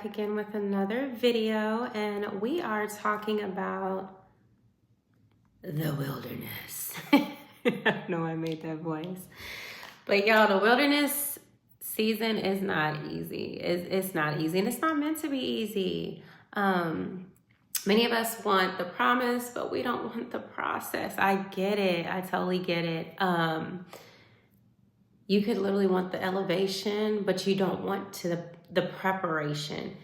back again with another video, and we are talking about the wilderness. I know I made that voice. But y'all, the wilderness season is not easy. It's not easy, and it's not meant to be easy. Many of us want the promise, but we don't want the process. I get it. I totally get it. You could literally want the elevation, but you don't want the preparation.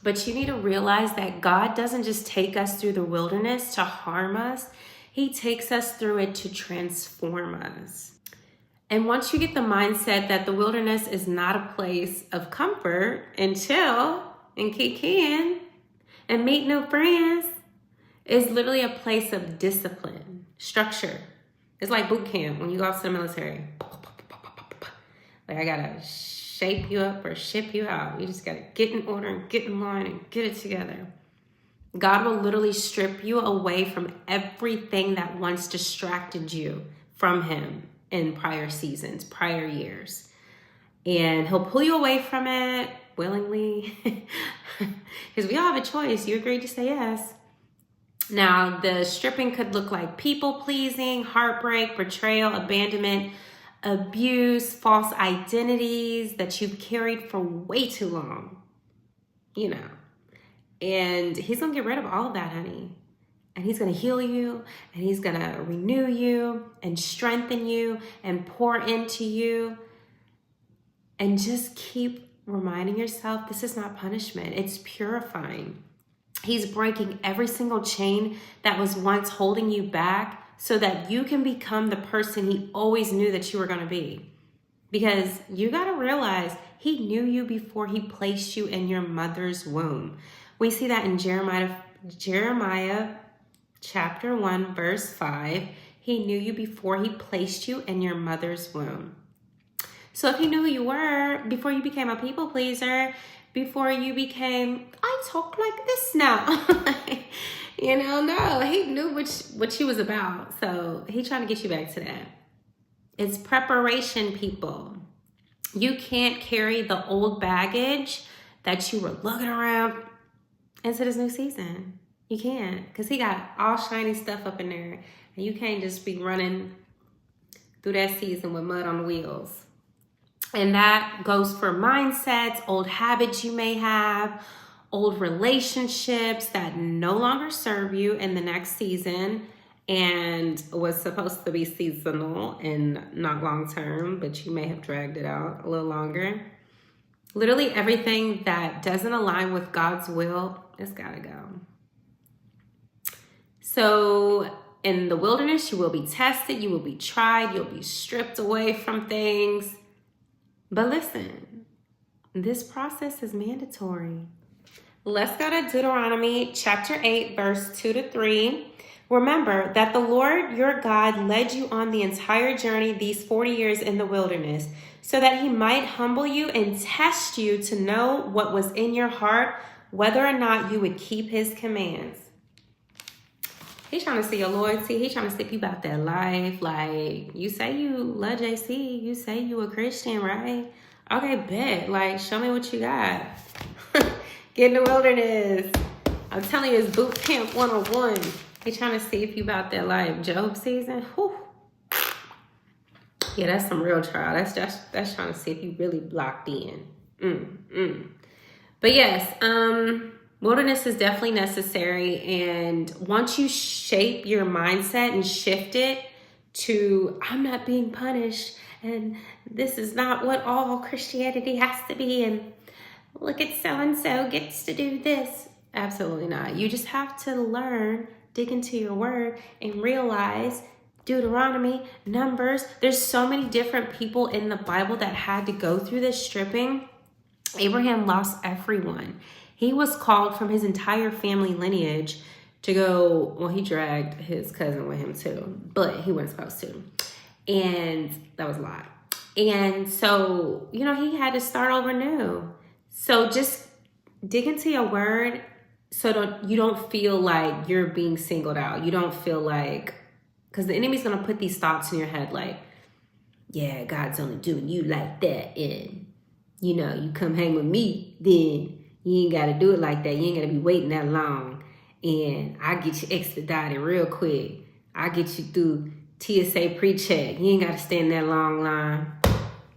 But you need to realize that God doesn't just take us through the wilderness to harm us. He takes us through it to transform us. And once you get the mindset that the wilderness is not a place of comfort and chill and kick in and meet new friends, it's literally a place of discipline, structure. It's like boot camp when you go off to the military. Like, I gotta shape you up or ship you out. You just gotta get in order and get in line and get it together. God will literally strip you away from everything that once distracted you from Him in prior seasons, prior years. And He'll pull you away from it willingly. Because we all have a choice. You agreed to say yes. Now, the stripping could look like people-pleasing, heartbreak, betrayal, abandonment, abuse, false identities that you've carried for way too long, and He's gonna get rid of all of that, honey. And He's gonna heal you, and He's gonna renew you and strengthen you and pour into you. And just keep reminding yourself, this is not punishment, it's purifying. He's breaking every single chain that was once holding you back, so that you can become the person He always knew that you were going to be. Because you got to realize He knew you before He placed you in your mother's womb. We see that in Jeremiah chapter 1, verse 5. He knew you before He placed you in your mother's womb. So if He knew who you were before you became a people pleaser, before you became, I talk like this now. No, He knew what she was about. So He's trying to get you back to that. It's preparation, people. You can't carry the old baggage that you were lugging around into this new season. You can't, because He got all shiny stuff up in there. And you can't just be running through that season with mud on the wheels. And that goes for mindsets, old habits you may have, old relationships that no longer serve you in the next season and was supposed to be seasonal and not long term, but you may have dragged it out a little longer. Literally everything that doesn't align with God's will, it's gotta go. So in the wilderness, you will be tested, you will be tried, you'll be stripped away from things. But listen, this process is mandatory. Let's go to Deuteronomy chapter 8, verse 2-3. Remember that the Lord your God led you on the entire journey these 40 years in the wilderness, so that He might humble you and test you to know what was in your heart, whether or not you would keep His commands. He's trying to see your loyalty. He's trying to see if you about that life. Like, you say you love JC. You say you a Christian, right? Okay, bet. Like, show me what you got. Get in the wilderness. I'm telling you, it's boot camp 101. He's trying to see if you about that life. Job season. Whew. Yeah, that's some real trial. That's trying to see if you really locked in. But yes, wilderness is definitely necessary. And once you shape your mindset and shift it to, I'm not being punished, and this is not what all Christianity has to be, and look at so-and-so gets to do this. Absolutely not. You just have to learn, dig into your word, and realize Deuteronomy, Numbers. There's so many different people in the Bible that had to go through this stripping. Abraham lost everyone. He was called from his entire family lineage to go, well, he dragged his cousin with him too, but he wasn't supposed to. And that was a lot. And so, he had to start over new. So just dig into your word so you don't feel like you're being singled out. You don't feel like, because the enemy's going to put these thoughts in your head like, yeah, God's only doing you like that. And, you come hang with me, then You ain't got to do it like that. You ain't got to be waiting that long. And I get you expedited real quick. I get you through TSA pre-check. You ain't got to stand that long line.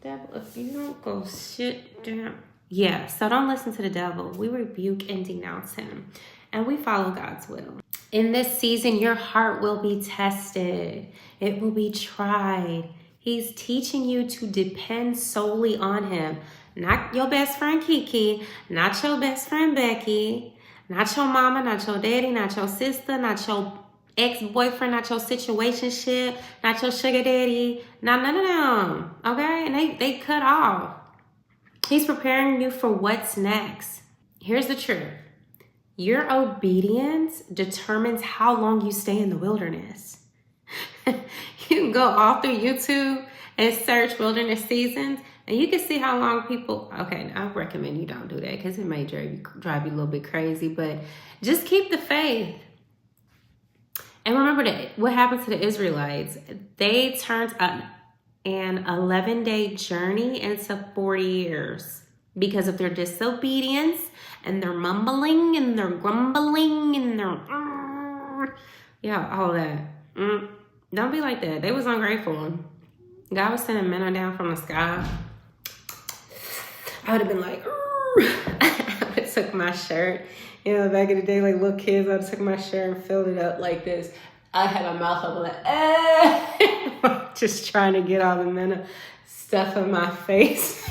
Devil, if you don't go sit down. Yeah, so don't listen to the devil. We rebuke and denounce him. And we follow God's will. In this season, your heart will be tested. It will be tried. He's teaching you to depend solely on him. Not your best friend Kiki, not your best friend Becky, not your mama, not your daddy, not your sister, not your ex-boyfriend, not your situationship, not your sugar daddy. No. Okay? And they cut off. He's preparing you for what's next. Here's the truth. Your obedience determines how long you stay in the wilderness. You can go all through YouTube and search wilderness seasons, and you can see how long people, okay, I recommend you don't do that because it may drive you a little bit crazy, but just keep the faith. And remember that what happened to the Israelites, they turned an 11-day journey into 40 years because of their disobedience and their mumbling and their grumbling and their, all that. Don't be like that. They was ungrateful. God was sending manna down from the sky. I would have been like, I would have took my shirt. You know, back in the day, like little kids, I would have took my shirt and filled it up like this. I had my mouth open like, just trying to get all the manna stuff in my face.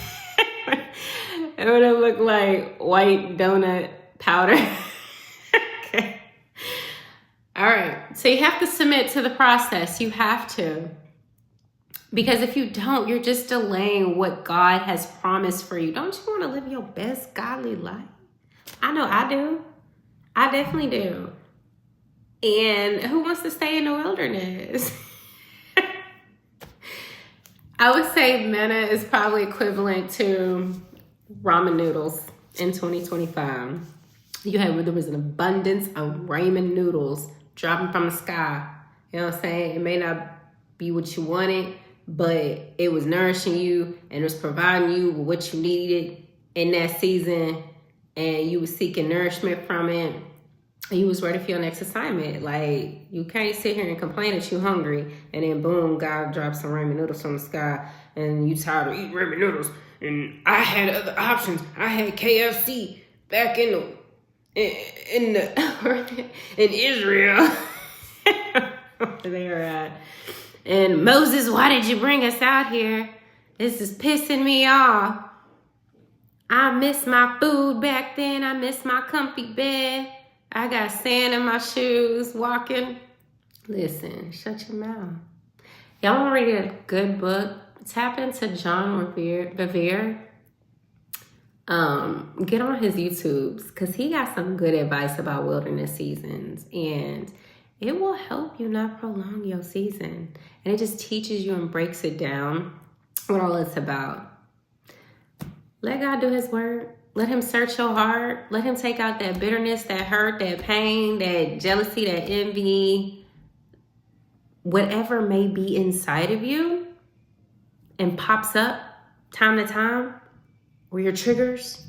It would have looked like white donut powder. Okay. All right. So you have to submit to the process. You have to. Because if you don't, you're just delaying what God has promised for you. Don't you want to live your best godly life? I know I do. I definitely do. And who wants to stay in the wilderness? I would say manna is probably equivalent to ramen noodles in 2025. There was an abundance of ramen noodles dropping from the sky. You know what I'm saying? It may not be what you wanted, but it was nourishing you and it was providing you with what you needed in that season, and you were seeking nourishment from it, and you was ready for your next assignment. Like, you can't sit here and complain that you're hungry, and then boom, God drops some ramen noodles from the sky, and you tired of eating ramen noodles, and I had other options. I had KFC back in Israel. They are at. And Moses, why did you bring us out here? This is pissing me off. I miss my food back then. I miss my comfy bed. I got sand in my shoes walking. Listen, shut your mouth. Y'all want to read a good book? Tap into John Bevere. Get on his YouTubes because he got some good advice about wilderness seasons, and it will help you not prolong your season. And it just teaches you and breaks it down what all it's about. Let God do his work. Let him search your heart. Let him take out that bitterness, that hurt, that pain, that jealousy, that envy, whatever may be inside of you and pops up time to time, or your triggers,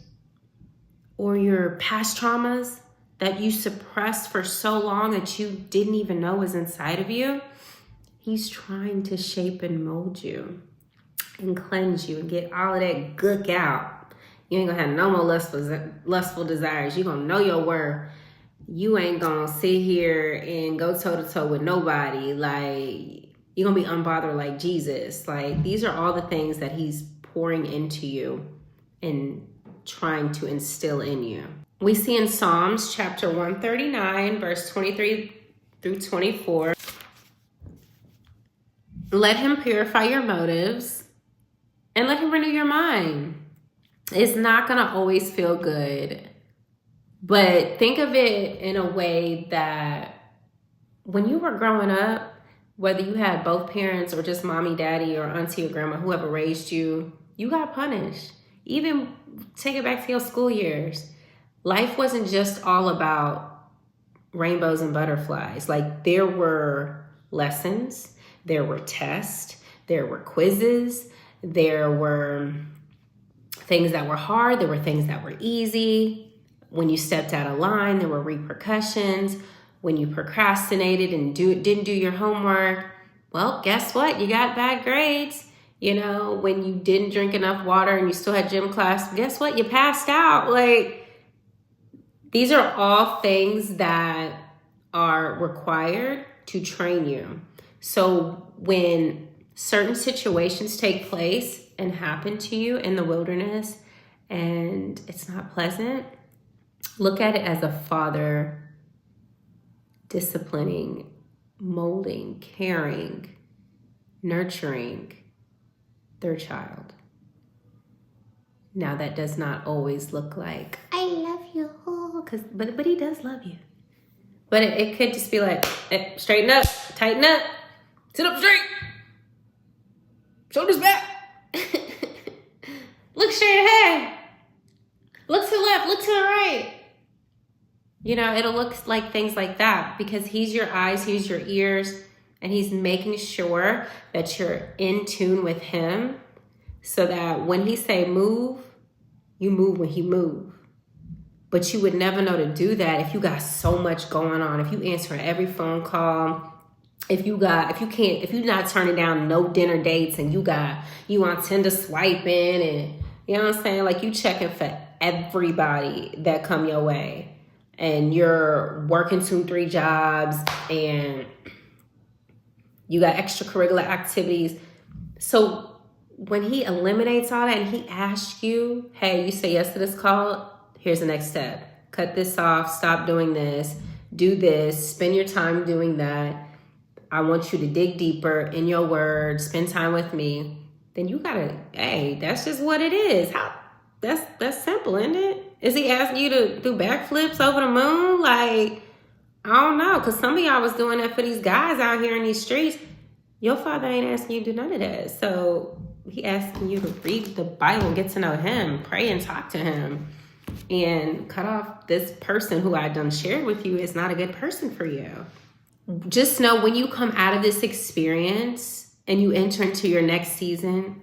or your past traumas that you suppressed for so long that you didn't even know was inside of you. He's trying to shape and mold you and cleanse you and get all of that gook out. You ain't gonna have no more lustful desires. You're gonna know your worth. You ain't gonna sit here and go toe to toe with nobody. Like, you're gonna be unbothered like Jesus. Like, these are all the things that he's pouring into you and trying to instill in you. We see in Psalms chapter 139, verse 23 through 24. Let him purify your motives and let him renew your mind. It's not going to always feel good, but think of it in a way that when you were growing up, whether you had both parents or just mommy, daddy, or auntie or grandma, whoever raised you, you got punished. Even take it back to your school years. Life wasn't just all about rainbows and butterflies. Like, there were lessons, there were tests, there were quizzes, there were things that were hard, there were things that were easy. when you stepped out of line, there were repercussions. When you procrastinated and didn't do your homework, well, guess what? You got bad grades. You know, when you didn't drink enough water and you still had gym class, guess what? You passed out. Like, these are all things that are required to train you. So when certain situations take place and happen to you in the wilderness and it's not pleasant, look at it as a father disciplining, molding, caring, nurturing their child. Now that does not always look like, I love you, but he does love you. But it could just be like, hey, straighten up, tighten up, sit up straight, shoulders back, look straight ahead, look to the left, look to the right. You know, it'll look like things like that because he's your eyes, he's your ears, and he's making sure that you're in tune with him so that when he say move, you move when he move. But you would never know to do that if you got so much going on. If you answering every phone call, if you're not turning down no dinner dates and you on Tinder swiping and you know what I'm saying? Like you checking for everybody that come your way and you're working 2-3 jobs and you got extracurricular activities. So when he eliminates all that and he asks you, hey, you say yes to this call, here's the next step. Cut this off, stop doing this, do this, spend your time doing that. I want you to dig deeper in your word, spend time with me. Then you gotta, hey, that's just what it is. That's simple, isn't it? Is he asking you to do backflips over the moon? Like, I don't know, because some of y'all was doing that for these guys out here in these streets. Your father ain't asking you to do none of that. So he asking you to read the Bible, get to know him, pray and talk to him, and cut off this person who I done shared with you is not a good person for you. Just know when you come out of this experience and you enter into your next season,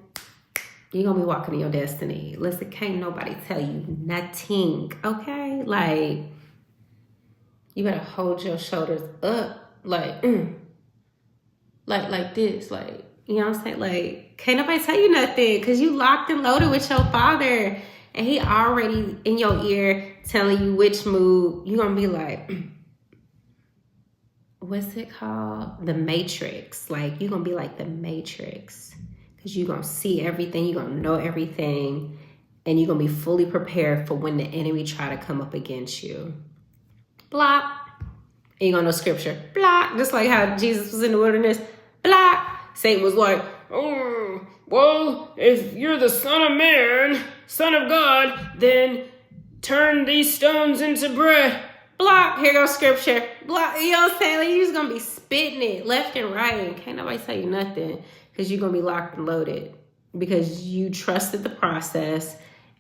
you're going to be walking in your destiny. Listen, can't nobody tell you nothing, okay? Like, you better hold your shoulders up, like this, like, you know what I'm saying? Like, can't nobody tell you nothing because you locked and loaded with your father and he already in your ear telling you which move. You're going to be like, what's it called? The Matrix. Like, you're going to be like the Matrix. Because you're going to see everything, you're going to know everything, and you're going to be fully prepared for when the enemy try to come up against you. Block. And you're going to know scripture. Block. Just like how Jesus was in the wilderness. Block. Satan was like, oh, well, if you're the Son of Man, Son of God, then turn these stones into bread. Block. Here goes scripture. Block. You know what I'm saying? Like, you're just going to be spitting it left and right, and can't nobody tell you nothing. Because you're going to be locked and loaded because you trusted the process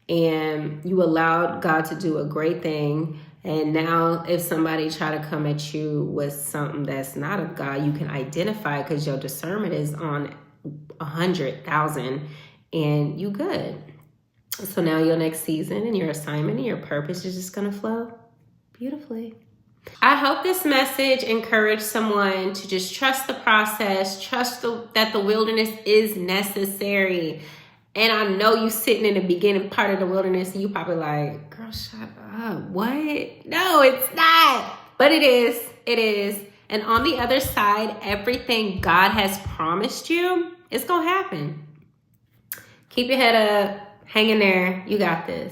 and you allowed God to do a great thing. And now if somebody try to come at you with something that's not of God, you can identify because your discernment is on 100,000 and you good. So now your next season and your assignment and your purpose is just going to flow beautifully. I hope this message encouraged someone to just trust the process, that the wilderness is necessary. And I know you sitting in the beginning part of the wilderness and you probably like, girl, shut up. What? No, it's not. But it is. It is. And on the other side, everything God has promised you, it's going to happen. Keep your head up. Hang in there. You got this.